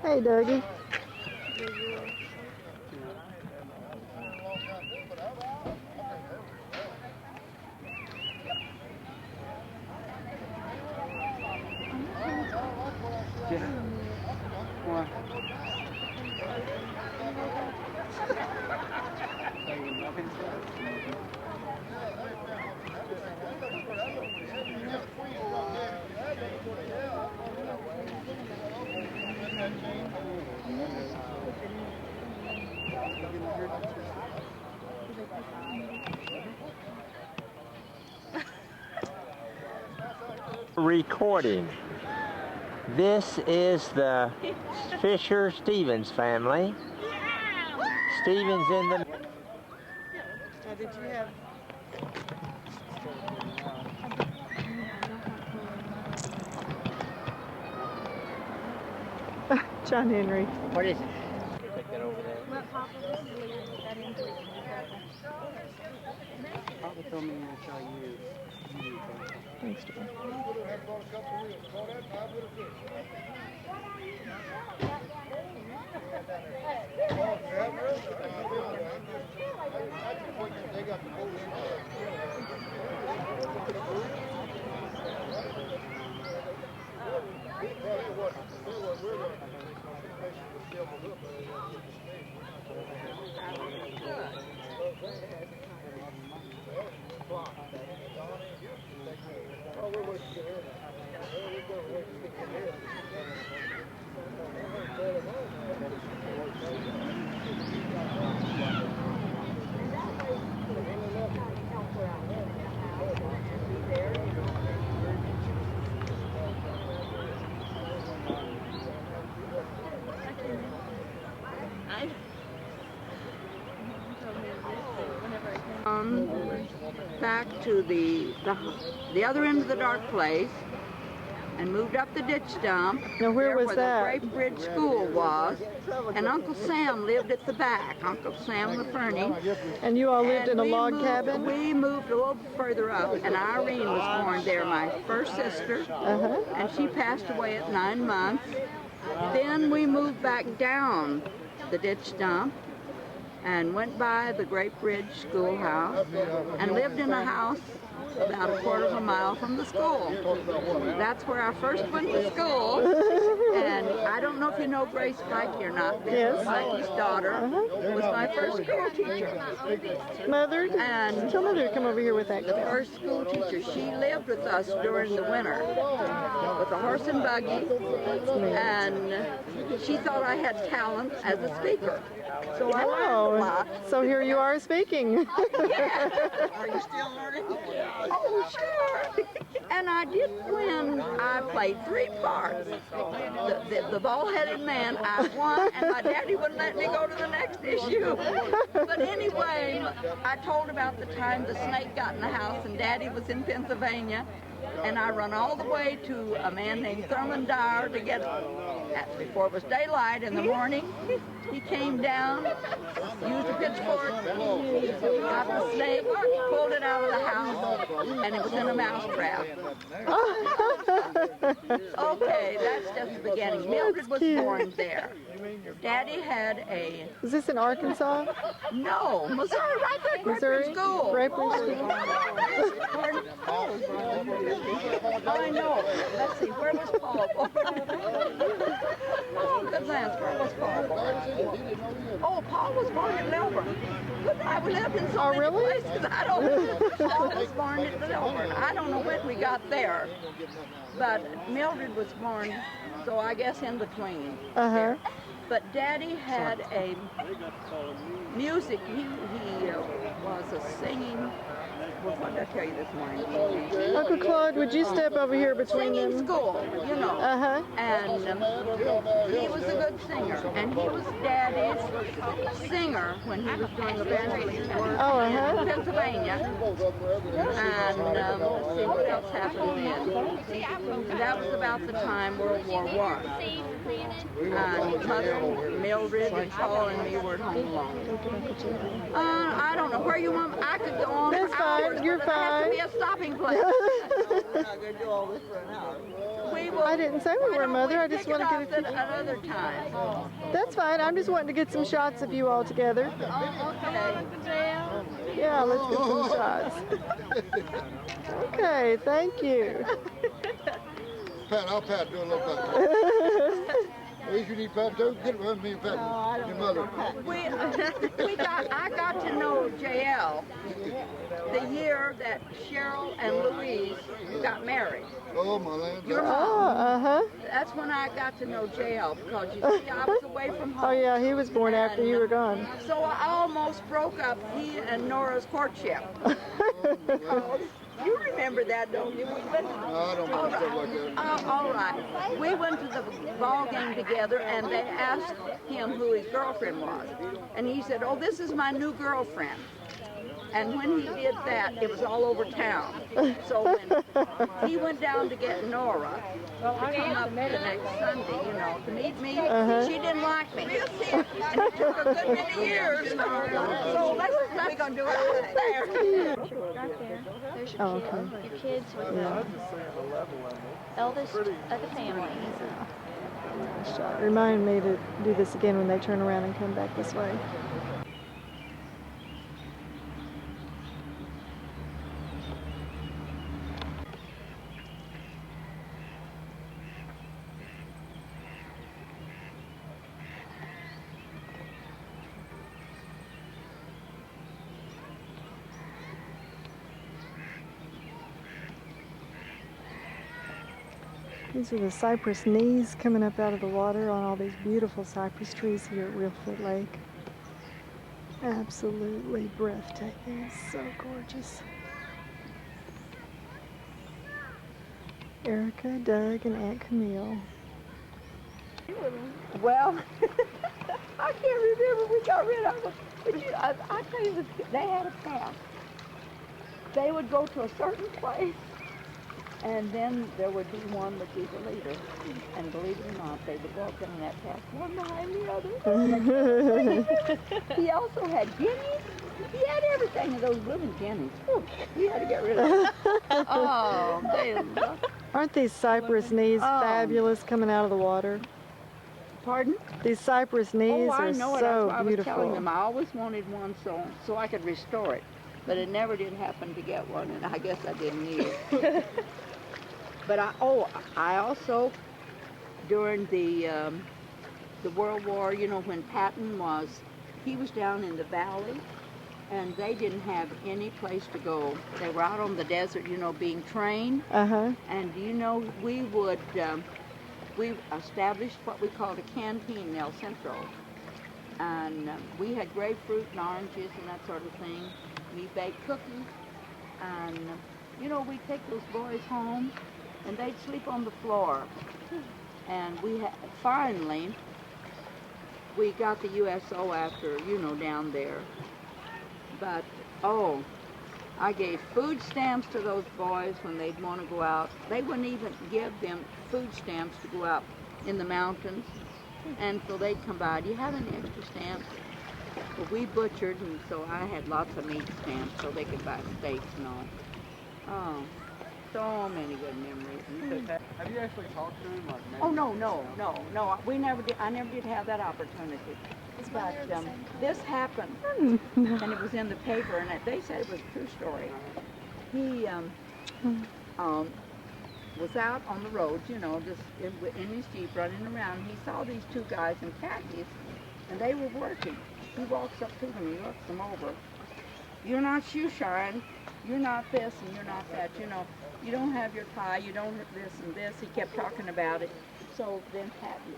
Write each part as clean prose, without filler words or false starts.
Hey, Dougie. Recording. This is the Fisher-Stevens family. Stevens in the... Now, did you have... John Henry. What is it? Take that over there. Papa told me to tell you. Thanks, John. Back to the other end of the dark place and moved up the ditch dump. Now, where was the that? Grape Bridge School was, and Uncle Sam lived at the back, Uncle Sam LaFerney. And you all lived in a log cabin? We moved a little further up, and Irene was born there, my first sister, and she passed away at 9 months. Then we moved back down the ditch dump and went by the Grape Bridge Schoolhouse and lived in a house about a quarter of a mile from the school. That's where I first went to school. And I don't know if you know Grace Blackie or not. Yes. Blackie's daughter was my first school teacher. Mother? And tell Mother to come over here with that. the first school teacher. She lived with us during the winter with a horse and buggy. And she thought I had talent as a speaker. So I learned a lot. So here you are speaking. Yeah. Are you still learning? Oh, sure. And I did win. I played 3 parts. The bald-headed man, I won, and my daddy wouldn't let me go to the next issue. But anyway, I told about the time the snake got in the house, and Daddy was in Pennsylvania, and I run all the way to a man named Thurman Dyer to get it. Before it was daylight in the morning, he came down, used a pitchfork, got the snake, pulled it out of the house, and it was in a mouse trap. Okay, that's just the beginning. Mildred was born there. Daddy had a... Is this in Arkansas? No, Missouri, right there, Missouri? Grape School. Grape School. I know. Let's see, where was Paul born? Oh, good lands, where was Paul born? Oh, Paul was born in Melbourne. Good night, we lived in so many places. I don't know. Paul was born in Melbourne. I don't know when we got there. But Mildred was born, so I guess in between. Uh-huh. But Daddy had a music, he was a singing, well, what did I tell you this morning? Uncle Claude, would you step over here between Singing them? school, you know. Uh-huh. And he was a good singer, and he was Daddy's singer when he was doing evangelism work in Pennsylvania. And let's see what else happened then. And that was about the time World War I. And Mother, Mildred, and Paul and me were at home alone. I don't know where you want. I could go on for hours. You're but there has to fine. be a stopping place. not going to do all this for an hour. We will, I didn't say we were, Mother. I just want to get a few. another time. That's fine. I'm just wanting to get some shots of you all together. Okay. Yeah, let's get some shots. Okay, thank you. Pat, I'll pat, do a little pat. If you need pat too, get it with me and pat. Your mother. I got to know JL the year that Shirrell and Louise got married. Oh, my land. Your Oh, mom. That's when I got to know JL because you see, I was away from home. Oh, yeah, he was born after you were gone. So I almost broke up he and Nora's courtship. You remember that, don't you? No, I don't remember stuff like that. All right. We went to the ball game together, and they asked him who his girlfriend was. And he said, oh, this is my new girlfriend. And when he did that, it was all over town. So when he went down to get Nora to come up the next Sunday, you know, to meet me, she didn't like me. And it took a good many years. So we're going to do it right there. Right there. There's your Oh, kid. okay. Your kids with the eldest of the family. Shot. Remind me to do this again when they turn around and come back this way. These are the cypress knees coming up out of the water on all these beautiful cypress trees here at Reelfoot Lake. Absolutely breathtaking. It's so gorgeous. Erica, Doug, and Aunt Camille. Well, I can't remember we got rid of them. But I tell you, they had a path. They would go to a certain place, and then there would be one that be the leader. And believe it or not, they would walk down that path, one behind the other. He also had guineas. He had everything of those living guineas. We had to get rid of them. Oh, they loved. Aren't these cypress knees fabulous coming out of the water? Pardon? These cypress knees I are know it. so That's why I was telling beautiful. them I always wanted one so I could restore it. But it never did happen to get one, and I guess I didn't need it. But I also, during the World War, you know, when Patton he was down in the valley, and they didn't have any place to go. They were out on the desert, you know, being trained. And you know, we established what we called a canteen in El Centro. And we had grapefruit and oranges and that sort of thing. We baked cookies. And, you know, we'd take those boys home, and they'd sleep on the floor. And finally, we got the USO after, you know, down there. But, I gave food stamps to those boys when they'd want to go out. They wouldn't even give them food stamps to go out in the mountains. And so they'd come by, do you have any extra stamps? Well, we butchered, and so I had lots of meat stamps so they could buy steaks and all. Oh, so many good memories. Have you actually talked to him? Oh, no. We never did. I never did have that opportunity. But this happened, and it was in the paper, and they said it was a true story. He was out on the road, you know, just in his Jeep running around. He saw these two guys in khakis, and they were working. He walks up to them, he looks them over. You're not shoe shine, you're not this, and you're not that, you know. You don't have your tie, you don't have this and this. He kept talking about it. So then Patton,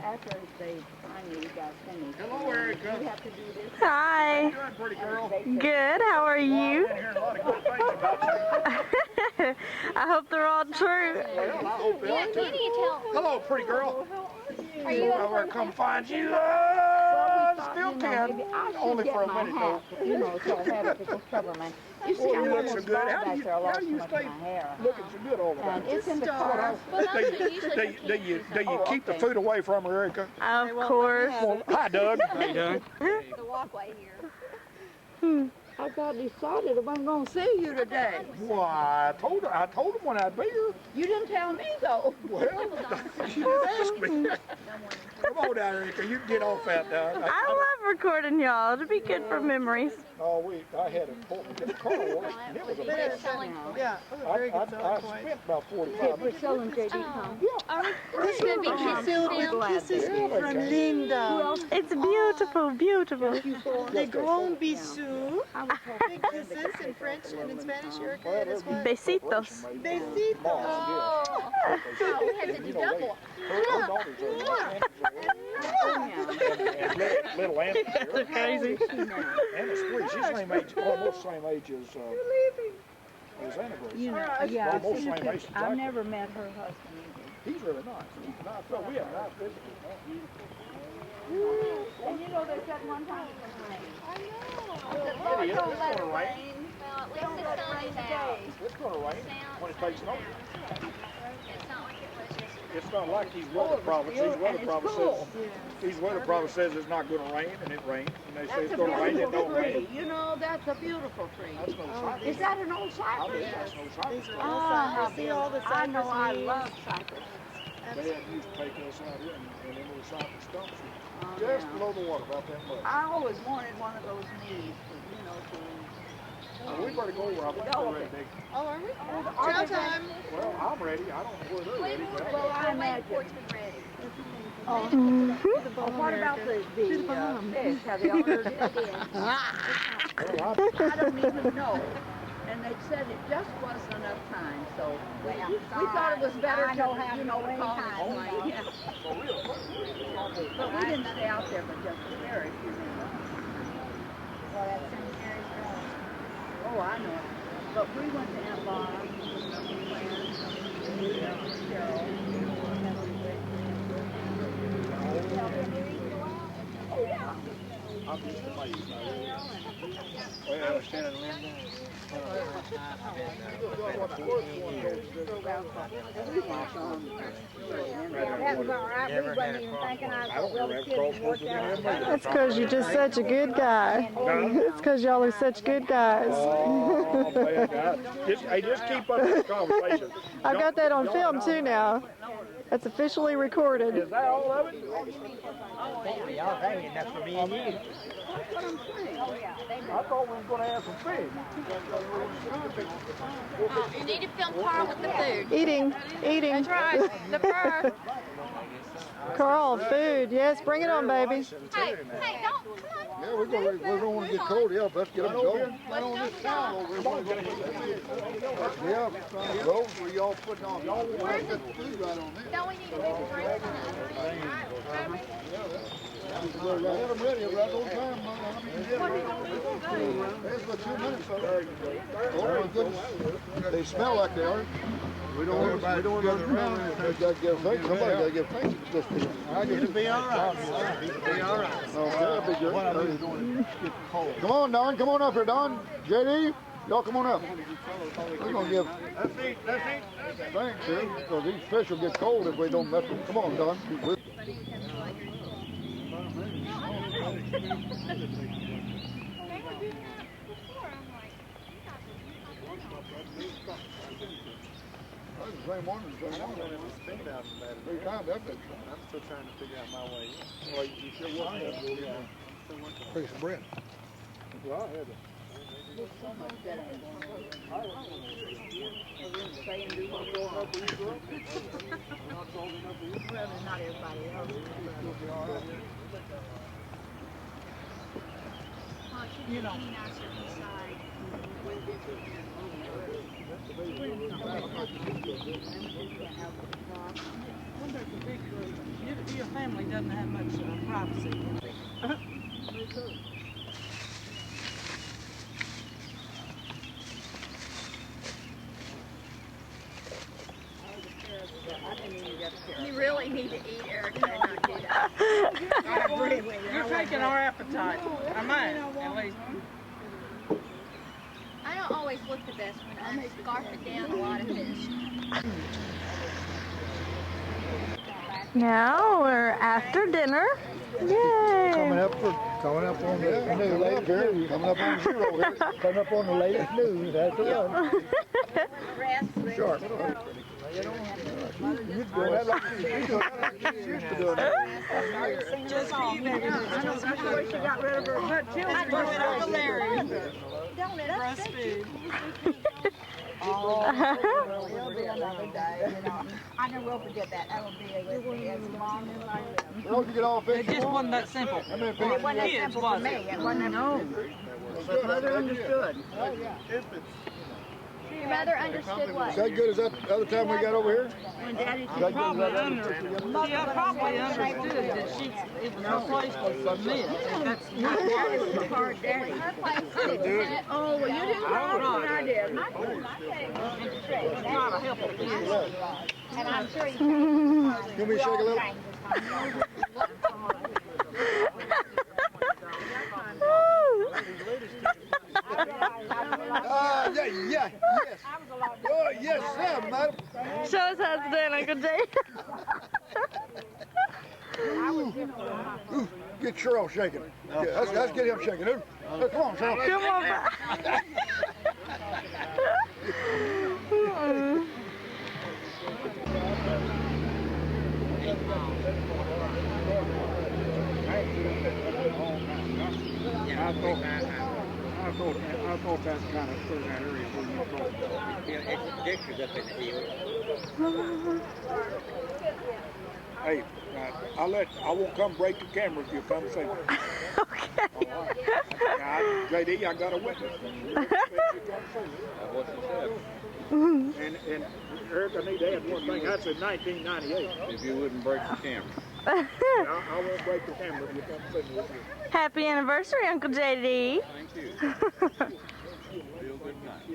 after they finally got finished. Hello, Erica. You have to do this. Hi. How you doing, pretty girl? Good. How are you? I hear a lot of good things about you. I hope they're all true. Well, I hope they are You too. need to tell. Hello, pretty girl. Are you I will come find you. Still can. Only for a minute, though. You know, so I have it to go cover my. You see, You I'm look so almost good. bald How back do there. I lost so you much stay of my hair. looking so good all the And time? it's in the car. Well, that's what usually Do you keep the food away from her, Erica? Of course. Well, hi, Doug. Hey, Doug. the walkway here. I got decided I wasn't going to see you today. Why, I told him when I'd be here. You didn't tell me, though. Well, you didn't ask me. Come on down, Erica. You can get off that now. I love recording y'all. It'll be good for memories. Oh, I had it pulled to get the car washed, and it was a mess. Yeah, it was a very good selling I point. spent about 45 minutes. Priscilla and JD come. This is from Linda. It's beautiful, beautiful. Les grands bisous. Big kisses in French and in Spanish, Erica. That is what? Besitos. Besitos. Oh, we had to do double. Her daughters are little Anna. That's crazy. Anna's 3. She's same age, almost same age as Anna Grace. You know, yeah, Almost same age as I've Jack. never met her husband either. He's really nice. He's nice. No, we have nice visitors. And you know, they said one time it was rain. It is. It's going to rain. Well, at least the sun is out. It's going to rain when it takes snow. It's not like it was yesterday. It's not like these weather prophets. These weather prophets says it's not going to rain, and it rains. And they say it's going to rain, it don't rain. You know, that's a beautiful tree. That's no cypress. Is that an old cypress? That's no cypress. Oh, See all the I know, I cypress love cypress. Dad used to take us out here and into the cypress stumps just below the water, about that much. I always wanted one of those knees, you know, to... We better go where I think they're ready, Big. Oh, are we? Trail time. Well, I'm ready. I don't know where they're ready. But Well, I The imagine. wakeboard's been ready. Oh, what about the fish? Have they ordered it? well, I don't even know. And they said it just wasn't enough time, so we thought it was better to, you know, call it home. Yeah. But we didn't stay out there but just a very few minutes. Oh, I know. But we went to Aunt Laura. I'm just amazed. Well, I was telling Linda. That's because you're just such a good guy. It's because y'all are such good guys. Oh, man, just keep up this conversation. I've got that on film too now. That's officially recorded. Is that all of it? Y'all thinking that's for me and you. I thought we were going to have some fish. You need to film Carl with the food. Eating. That's right. The fur. Carl, food. Yes, bring it on, baby. Hey, don't. Come on. Yeah, we're gonna want to get cold. Yeah, let's get them going. Let's go down. Yeah, go. Where y'all putting on? Y'all want to get the food right on there. Don't we need to make a drink? Well, get them ready. Right on time, There's about 2 minutes. Oh my goodness. They smell like they are. We don't want to get around. Somebody got to get thanks. It'll be all right. It'll be all right. Oh, that'll be good. Come on, Don. Come on up here, Don. JD, y'all come on up. We're going to give thanks here, because these fish will get cold if we don't mess with them. Come on, Don. Same one as the one that was spinning out in that. Three times that big. I'm still trying to figure out my way. Well, you still want to piece of bread. Well, I had You know. Inside. Your family doesn't have much privacy. You really need to eat, Erica, and not do that. You're taking our appetite. I might, at least. I don't always look the best when I'm scarfing down a lot of fish. Now we're after dinner. Yay! Coming up for Coming up on the latest news. Coming up on the Shirrell here. Coming up on the latest news. That's the one. Sharp. You're doing that like you used to doing that. Just keep it. I wish she got rid of her butt children. Breastfeed. It'll be another day, you know. I know we'll forget that. That'll be as long as I live. Well, you get all It fixed. just wasn't that simple. It wasn't that simple for me. It wasn't. No. But mother understood. Your mother understood what? Is that good as that other time we got over here? When Daddy Probably understood that it was her place to submit. That's was hard Daddy. Oh, well, you didn't wrong when I did. trying to help her kids. And I'm sure you Can we shake a little? Yes. Oh, yes, sir, madam. Show us how it's done, Uncle Jay. Ooh, get Shirrell shaking. Yeah, let's get him shaking. Come on, Shirrell. Come on, I thought that's kind of through that area where you go. Yeah, it's ditches up in the hill. Hey, I won't come break the camera if you come see me. Okay. JD, I got a witness. What's it say? And Eric, I need to add one thing. That's in 1998. If you wouldn't break the camera. I won't break the camera if you come see me. Happy anniversary, Uncle JD. Thank you. Real good night.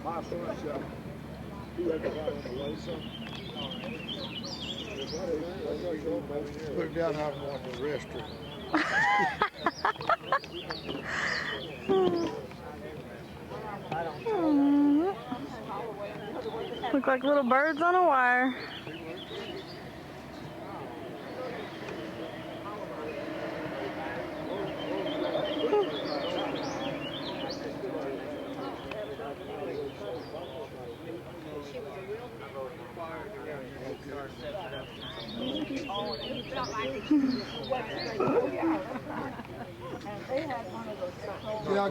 My son said, he had to ride on the way, son. Put him down out and walk to the restroom. Look like little birds on a wire.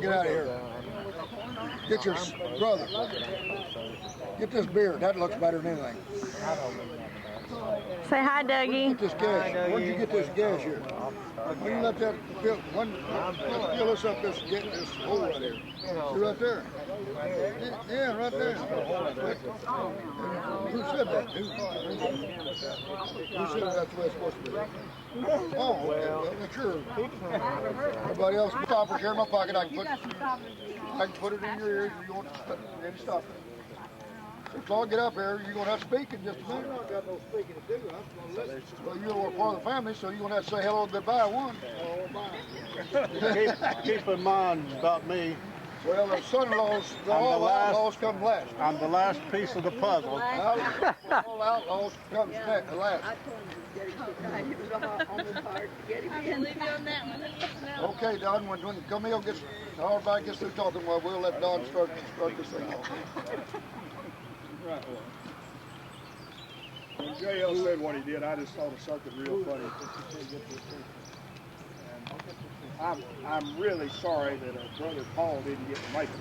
Get out of here. Get your brother. Get this beard. That looks better than anything. Say hi, Dougie. Get this gas. Where'd you get this gas here? When you let that fill, fill this up, this hole right here. See right there? Yeah, right there. Who said that? Who said that's the way it's supposed to be? Oh, okay. Well, sure. Everybody else, stoppers here in my pocket. I can put it in your ears if you want to stop it. So Claude, get up here. You're going to have to speak in just a minute. I've got no speaking to do. I'm going to listen. Well, you're part of the family, so you're going to have to say hello and goodbye one. Keep in mind about me, Well, the son-in-laws, all outlaws come last. I'm the last piece of the puzzle. All outlaws come last. Okay, Don, when Camille gets, everybody gets through talking, well, we'll let Don start this thing off. Right. When JL said what he did, I just thought of something real funny. And I'm really sorry that our brother Paul didn't get to make it.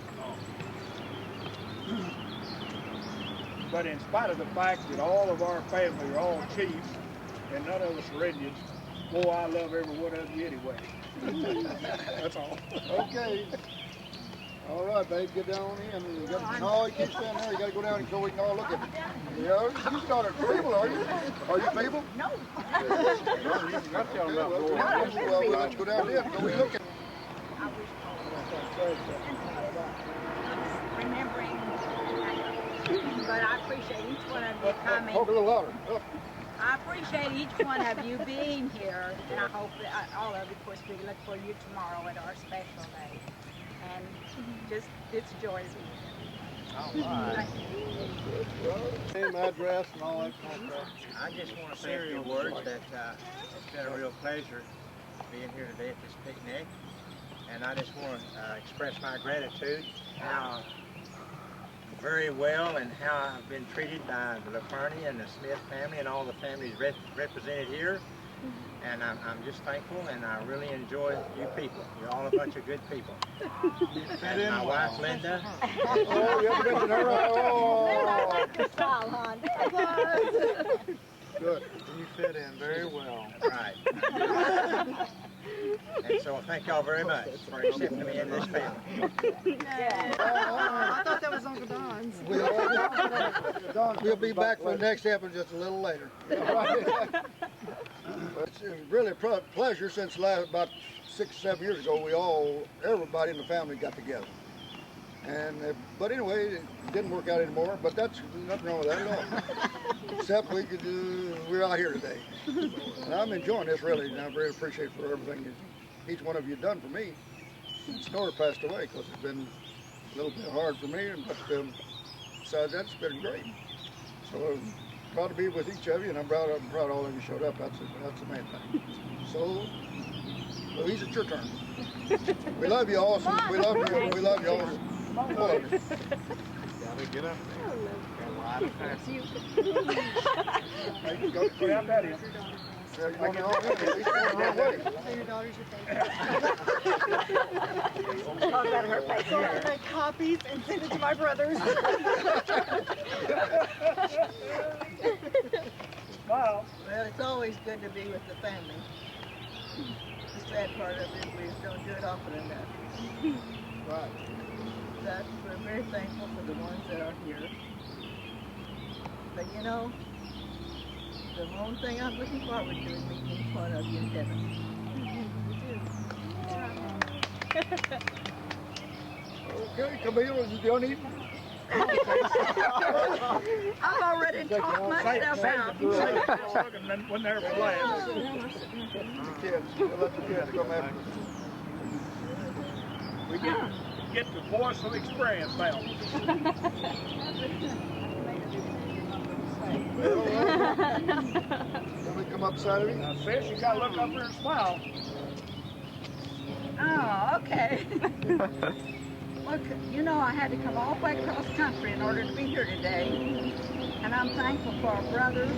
But in spite of the fact that all of our family are all chiefs and none of us are Indians, boy, I love every one of you anyway. That's all. Okay. All right, babe, get down on in. No, you can't stand there. You got to go down so we can all look at it. Yeah, you're not feeble, are you? Are you feeble? No. Well, let's go down there. Go look at it. Remembering, but I appreciate each one of you coming. Talk a little louder. I appreciate each one of you being here, and I hope that all of you, of course, we look for you tomorrow at our special day. And just, it's joy. Name, address, and all that kind of stuff. I just want to say a few words that it's been a real pleasure being here today at this picnic. And I just want to express my gratitude how very well and how I've been treated by the LaFerney and the Smith family and all the families represented here. And I'm just thankful, and I really enjoy you people. You're all a bunch of good people. And my wife, Linda. Oh, you have to mention her. Oh. Good. You fit in very well. Right. And so thank y'all very much for accepting me into this family. I thought that was Uncle Don's. We'll be back for the next episode just a little later. It's really a pleasure since about 6-7 years ago, everybody in the family got together. And but anyway, it didn't work out anymore. But that's nothing wrong with that at all. Except we're out here today, and I'm enjoying this really. And I really appreciate for everything each one of you done for me. Snorri passed away because it's been a little bit hard for me, but besides that, it's been great. So I'm proud to be with each of you, and I'm proud all of you showed up. That's the main thing. So, Louise, it's your turn. We love you all. We love you. We love you all. Gotta get up there. Go down that is. Your daughter's your favorite. So I'll make copies and send it to my brothers. Smile. Well, it's always good to be with the family. The sad part of it, we don't do it often enough. Right. We're very thankful for the ones that are here. But you know, the one thing I'm looking forward to is meeting each one of you in heaven. Okay, Camille, you done eating? I've already talked myself out. And then when they're for last. The kids, let the kids come after. We get the voice of experience now. Can we come up beside of you? Now, sis, you gotta look up here and smile. Oh, okay. Look, you know I had to come all the way across country in order to be here today. And I'm thankful for our brothers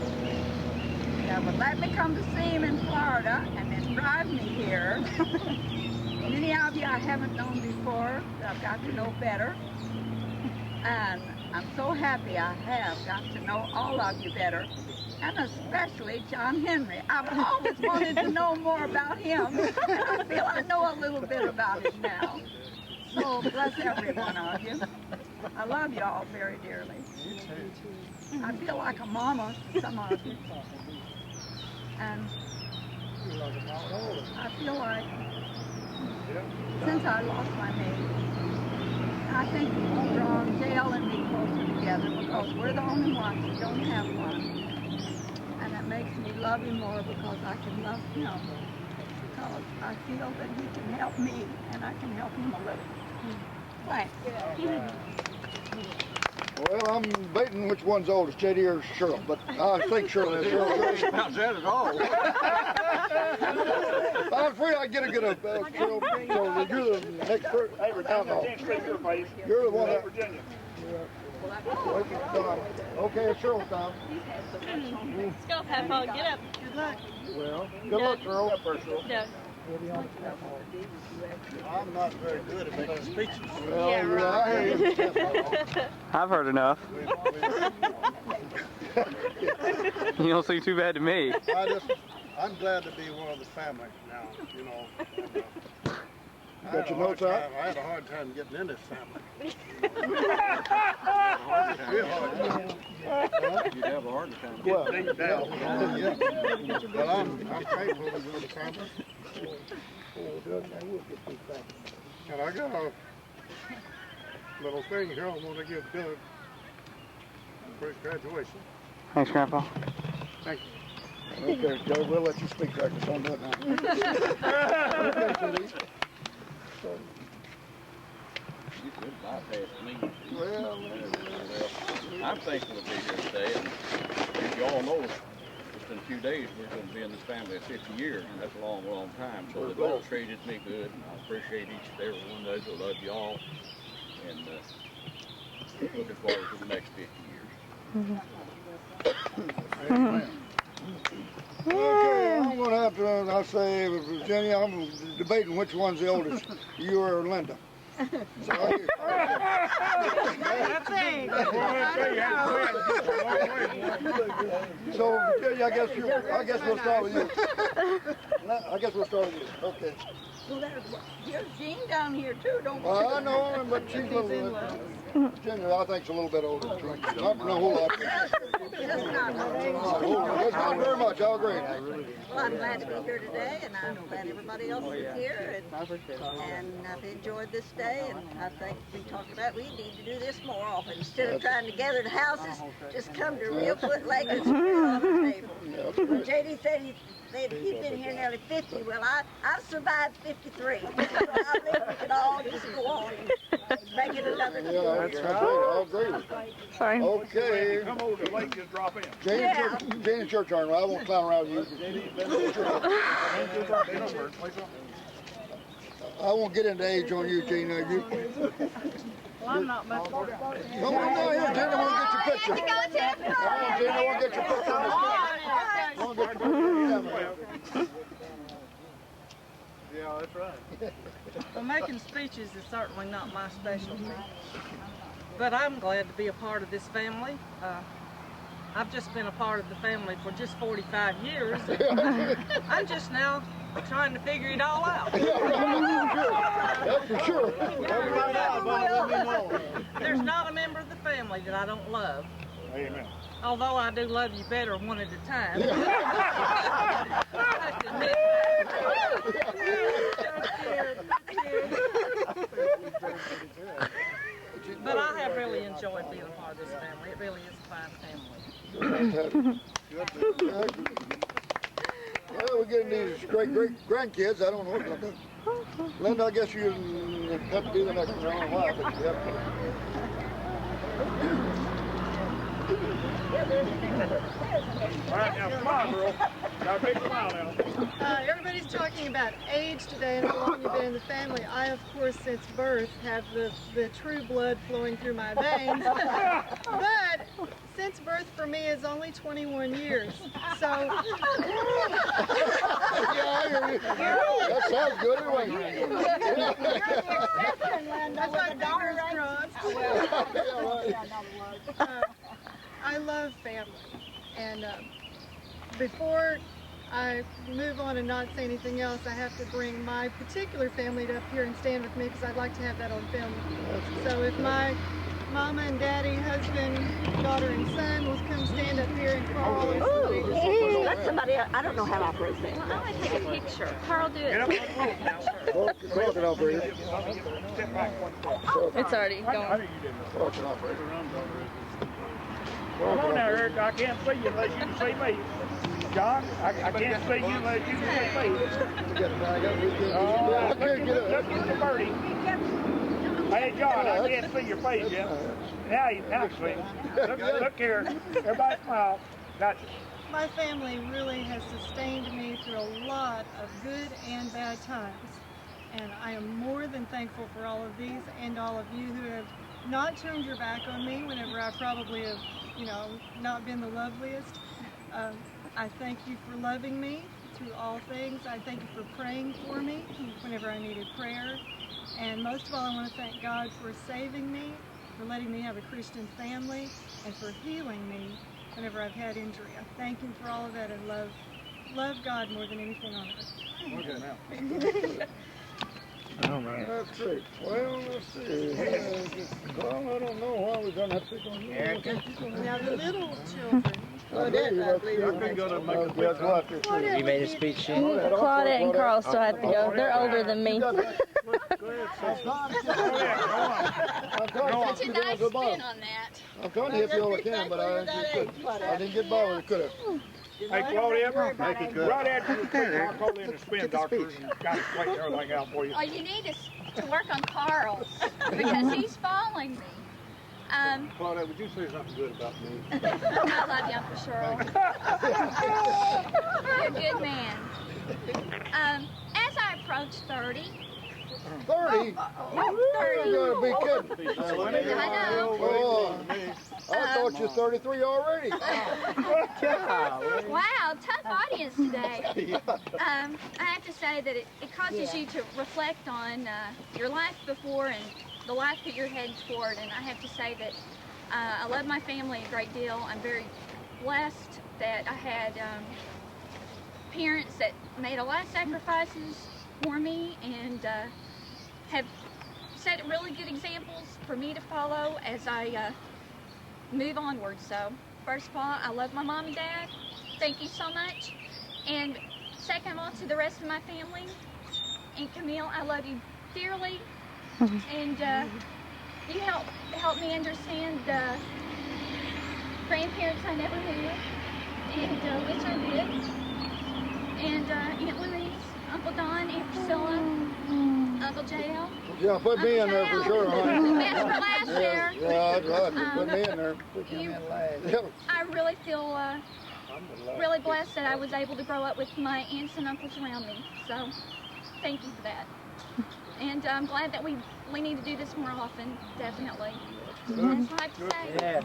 that would let me come to see him in Florida and then drive me here. Many of you I haven't known before, that I've got to know better. And I'm so happy I have got to know all of you better. And especially John Henry. I've always wanted to know more about him. And I feel I know a little bit about him now. So bless every one of you. I love you all very dearly. I feel like a mama to some of you. And I feel like since I lost my maid, I think it's drawn Dale and me closer together because we're the only ones who don't have one. And it makes me love him more because I can love him. Because I feel that he can help me and I can help him a little. Thanks. Well, I'm debating which one's oldest, JD or Shirrell, but I think Shirrell is. Shirrell About that at all. I'm afraid I get a good Shirrell. So you're the next person. Hey, Virginia, can't see your face. You're the one that. Virginia. Okay, it's Shirrell's time. Let's go, Papa. Get up. Good luck. Well, good luck, Shirrell. No. I'm not very good at making speeches. Well, Yeah, right. I've heard enough. You don't seem too bad to me. I'm glad to be one of the family now, you know. And, Got your notes out? I had a hard time getting in this family. You'd have a hard time. Well, Yeah. But I'm thankful to be with the family. And I got a little thing here I want to give Doug for his graduation. Thanks, Grandpa. Thank you. okay, Joe, we'll let you speak back. Don't do it now. Okay, JD. So, it bypassed me. Well, I'm thankful to be here today, and as you all know, just in a few days we're going to be in this family 50 years, and that's a long, long time. So they've all treated me good, and I appreciate each and every one of those. I love you all, and looking forward to the next 50 years. Amen. Okay, I'm going to have to, I say, Virginia, I'm debating which one's the oldest, you or Linda. So, so Virginia, I guess we'll start with you. I guess we'll start with you. Okay. Well, there's Jean down here too, don't we? Well, I know, but she's a little. Virginia, I think she's a little bit older. Not a whole lot. Not very much. I agree. Well, I'm glad to be here today, and I'm glad everybody else is here, and I've enjoyed this day, and I think we talked about we need to do this more often. Instead of trying to gather the houses, just come to Reelfoot Lake and sit on the table. JD said he'd been here nearly 50. Well, I've survived 53. So I think we could all just go on and make it another day. Yeah, that's right. I agree. Sorry. Okay. Come over to the lake, just drop in. Jane, it's your turn. I won't clown around you. I won't get into age on you, Gene. Well, I'm not much. Come on down here, Gene. I want to get your picture. Come on, Gene. I want to get your picture. I want to get your picture. Yeah, that's right. Well, making speeches is certainly not my specialty, but I'm glad to be a part of this family. I've just been a part of the family for just 45 years. I'm just now trying to figure it all out. That's for sure. There's not a member of the family that I don't love. Amen. Although I do love you better one at a time. I have to admit but I have really enjoyed being a part of this family. It really is a fine family. Well, we're getting these great grandkids. I don't know what to do. Linda, I guess you have to do the next one. I don't know why, but you have to. All right, now come on, girl. Got a big smile now. Everybody's talking about age today and how long you've been in the family. I, of course, since birth, have the true blood flowing through my veins. But since birth for me is only 21 years. So. That sounds good anyway. That's my fingers crossed. I love family, and before I move on and not say anything else, I have to bring my particular family up here and stand with me because I'd like to have that on film. So if my mama and daddy, husband, daughter, and son will come stand up here and crawl. Ooh, that's somebody, I don't know how to operate that. Well, I want to take a picture. Carl, do it. It's already going. Come on now, Eric. I can't see you unless you can see me. John, I can't see you unless you can see me. Look at the birdie. Hey, John, I can't see your face yet. Now you can see. Look here. Everybody smile. Gotcha. My family really has sustained me through a lot of good and bad times. And I am more than thankful for all of these and all of you who have not turned your back on me whenever I probably have, not been the loveliest. I thank you for loving me through all things. I thank you for praying for me whenever I needed prayer. And most of all, I want to thank God for saving me, for letting me have a Christian family, and for healing me whenever I've had injury. I thank Him for all of that and love God more than anything on earth. Okay, now. All right. That's it. Well, let's see. Well, I don't know why we're going to have to pick on you. Now the little children. You made a speech, Shane? Claudette and Carl still have to go. They're older than me. Put a nice spin on that. I'm trying to hit you all I can, but I didn't get by with it, could have. Hey, Claudette, Make it good. right after you speak, I'll call in the spin doctors and kind of straighten everything out for you. Oh, you need to work on Carl because he's following me. Claudette, would you say something good about me? I love you, Uncle Shirrell. You're a good man. As I approach 30. 30? 30. You gotta be kidding. I know. Oh, I thought you were 33 already. Wow, tough audience today. I have to say that it causes you to reflect on your life before and the life that you're heading toward. And I have to say that I love my family a great deal. I'm very blessed that I had parents that made a lot of sacrifices for me and have set really good examples for me to follow as I move onward. So first of all, I love my mom and dad. Thank you so much. And second of all, to the rest of my family, and Camille, I love you dearly. And you help me understand grandparents I never knew, and which I did. And Aunt Louise, Uncle Don, Aunt Priscilla, Uncle JL. Yeah, put me in there for sure, honey. Best for last year. Yeah, that's right. Put me in there. I really feel really blessed that I was able to grow up with my aunts and uncles around me. So thank you for that. And I'm glad that we need to do this more often, definitely. That's all I have to say. Yeah.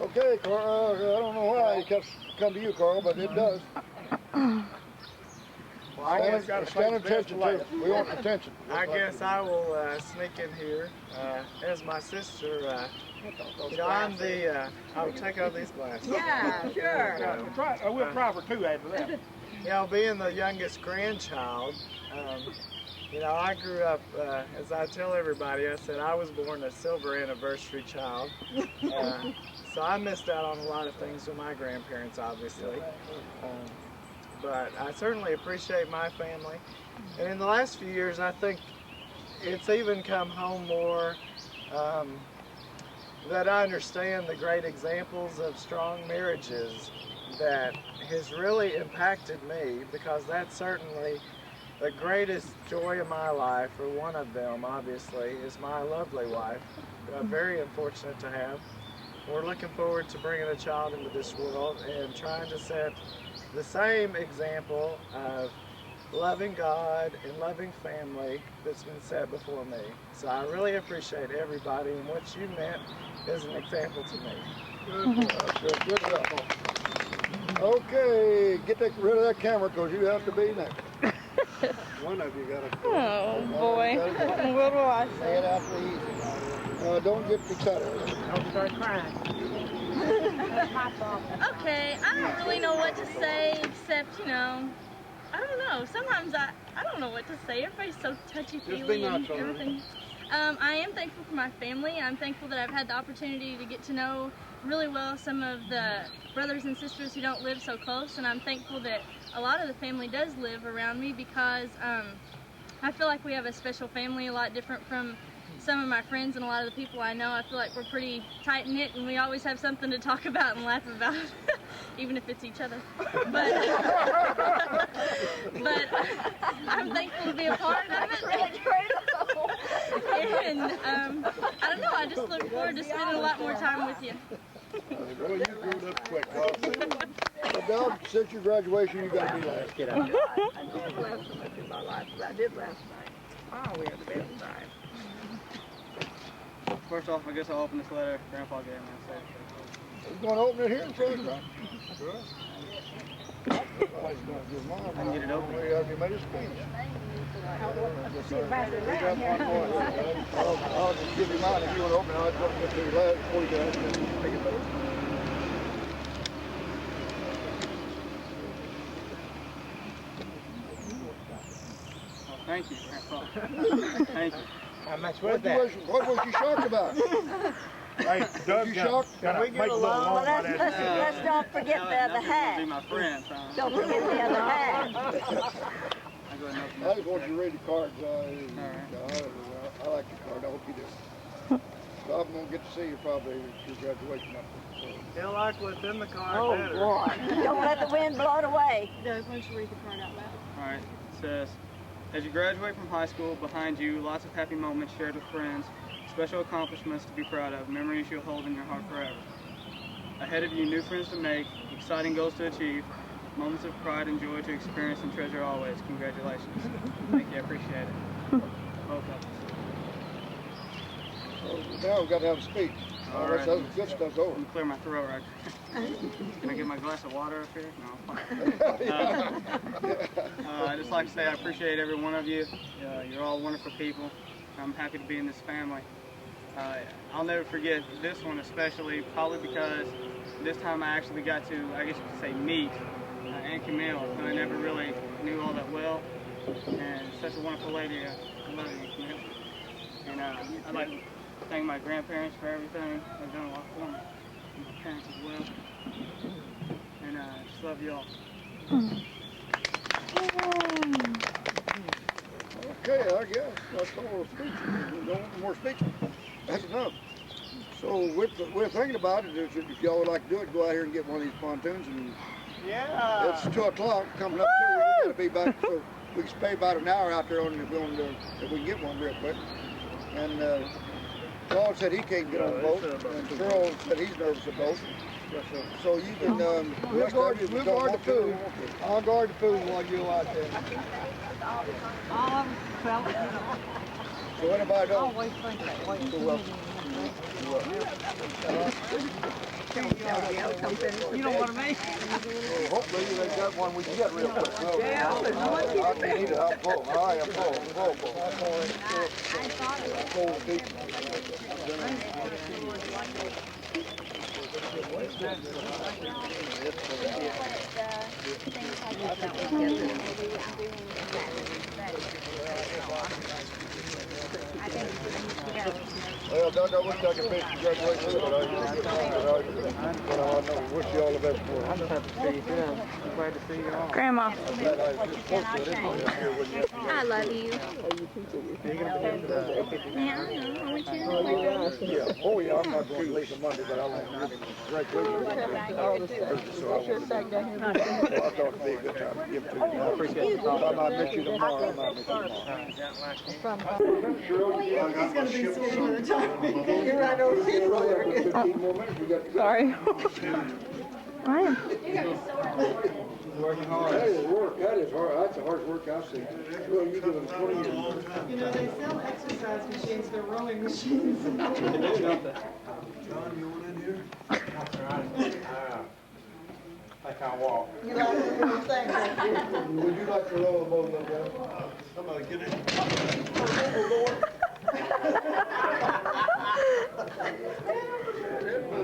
Okay, Carl, I don't know why it kept come to you, Carl, but it does. Stand attention to it. We want attention. I guess I will sneak in here. As my sister, you know, I'm the, I'll take out these glasses. Yeah, sure. We'll try for two after that. You know, being the youngest grandchild, you know, I grew up, as I tell everybody, I said I was born a silver anniversary child. So I missed out on a lot of things with my grandparents, obviously. But I certainly appreciate my family. And in the last few years, I think it's even come home more that I understand the great examples of strong marriages that has really impacted me, because that's certainly the greatest joy of my life, or one of them, obviously, is my lovely wife, who I'm very unfortunate to have. We're looking forward to bringing a child into this world and trying to set the same example of loving God and loving family that's been set before me. So I really appreciate everybody, and what you meant is an example to me. Good job. Okay, get rid of that camera, because you have to be next. One of you got to. Oh boy. What do I Say say? it after easy. Don't get excited. Don't start crying. Okay, I don't really know what to say except, you know, I don't know. Sometimes I don't know what to say. Everybody's so touchy-feely and everything. I am thankful for my family. I'm thankful that I've had the opportunity to get to know really well some of the brothers and sisters who don't live so close, and I'm thankful that a lot of the family does live around me, because I feel like we have a special family, a lot different from some of my friends and a lot of the people I know. I feel like we're pretty tight-knit, and we always have something to talk about and laugh about, even if it's each other. But I'm thankful to be a part of it. And I don't know, I just look forward to spending a lot more time with you. Well, you grew up quick, But Doug, since your graduation, you got to be last. I didn't laugh so much in my life, but I did last night. Oh, we had the best time. First off, I guess I'll open this letter Grandpa gave me. You're going to open it here in front? I can get it open. You have made a speech. I'll just give you mine if you want to open it. I'll just get to your last before you guys make it better. Oh, thank you, Grandpa. Thank you. How much was that? What was you shocked about? Hey, Doug, Can we get a loan? Let's don't forget the other hat. Be my friend, so. Don't forget the other hat. I just want you to read the cards. I like the card. I hope you do. I'm gonna get to see you probably at your graduation. Feel like what's in the card Oh, better. boy. Don't let the wind blow it away. Doug, why don't you read the card out loud? All right, it says, as you graduate from high school, behind you, lots of happy moments shared with friends, special accomplishments to be proud of, memories you'll hold in your heart forever. Ahead of you, new friends to make, exciting goals to achieve, moments of pride and joy to experience and treasure always. Congratulations. Thank you, I appreciate it. Both of us. Now we've got to have a speech. All That's right. good stuff's over. Let me clear my throat right. Can I get my glass of water up here? No, I'm fine. I'd just like to say I appreciate every one of you. You're all wonderful people. I'm happy to be in this family. I'll never forget this one especially, probably because this time I actually got to, I guess you could say, meet Aunt Camille, who I never really knew all that well. And such a wonderful lady. I love you, Camille. And I'd like to thank my grandparents for everything. They've done a lot for me. And my parents as well. And I just love you all. Okay, I guess that's all the speeches. We don't want more speeches. That's enough. So we're thinking about it. If y'all would like to do it, go out here and get one of these pontoons. And yeah. It's 2 o'clock coming up too. We got to be back. So we can stay about an hour out there if we can get one real quick. And Claude said he can't get on the boat, and Shirrell said he's nervous about boats. So you can we'll guard the pool. I'll guard the pool while you're out there. All of them felt, So anybody I don't? always think that way. You don't want to make it. Well, hopefully they got one we can get real quick. Yeah, there's one I need it. I'm full. I am full. Well, Doug, I wish I could make you graduate too, but I wish you all the best for it. I'm happy to see you too. I'm glad to see you all. Grandma, I I love you. Yeah, I want you to yeah. Oh, yeah, I'm not going to leave for Monday, but I want to graduate. So I thought it'd be a good time to give to you. I appreciate it. I might miss you tomorrow. I might miss you tomorrow. He's going to be sitting at the top. You're right over here. Sorry. I am. Working hard. That is work. That is hard. That's the hardest work I've seen. Well, you're doing 20 years. You know, they sell exercise machines, they're rowing machines. John, you want in here? That's right. I can't walk. You like the little thing? Would you like to roll a boat up there? Somebody get in.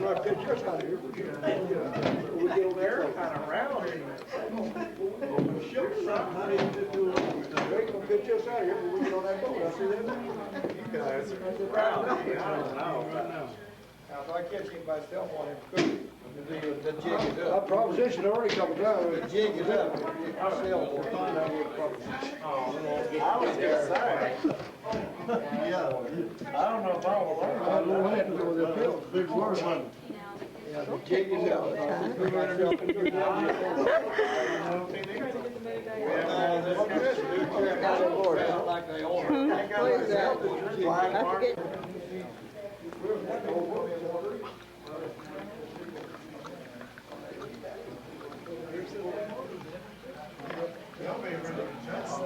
I'll get yours out of here. We get over there. Kind of round here. Ship something, honey. Just do it. They're going to get yours out of here when we get on that boat. I see that. You guys are round. I don't know. Now, if I catch anybody still want him cooking, the jig is up. I propositioned already a couple times. The jig is up. I'll sell for it. I was gonna say. Yeah. I don't know if I will learn. don't know what happened with the pills. Big word, wasn't it? Yeah, the jig is up.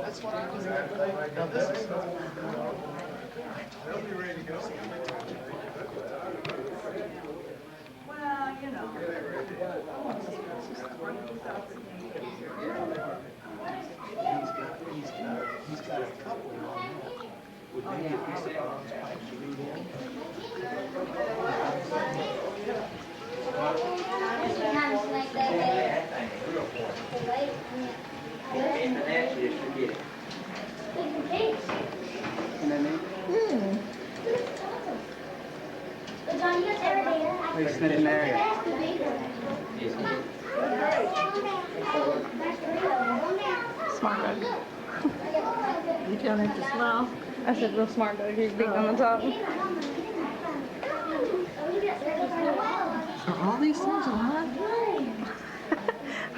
That's what I was at. They'll be ready to go. Well, you know. He's got a couple on. Would maybe a piece of bronze pipe to read in. Sniffing area. Smart dog. You telling him to smile? I said real smart dog. He's big on the top. Are all these things alive?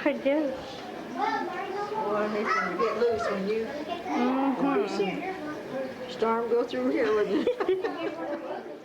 I guess. Boy, they can get loose when you do some storm go through here, wouldn't it?